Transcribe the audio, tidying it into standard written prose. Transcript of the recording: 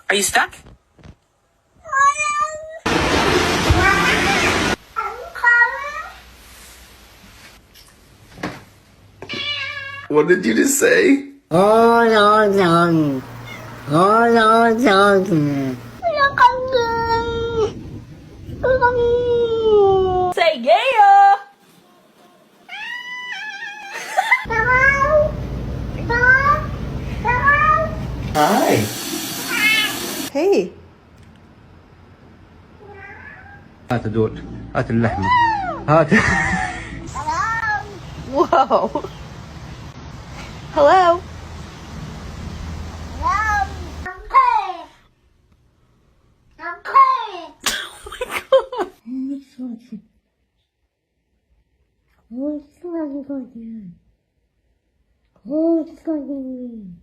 Are you stuck? What did you just say? Oh, no, no. Oh, no, no. Say yeah! Hi. Hey. هات دول هات اللحمة هات Whoa. Hello. Oh, it's going.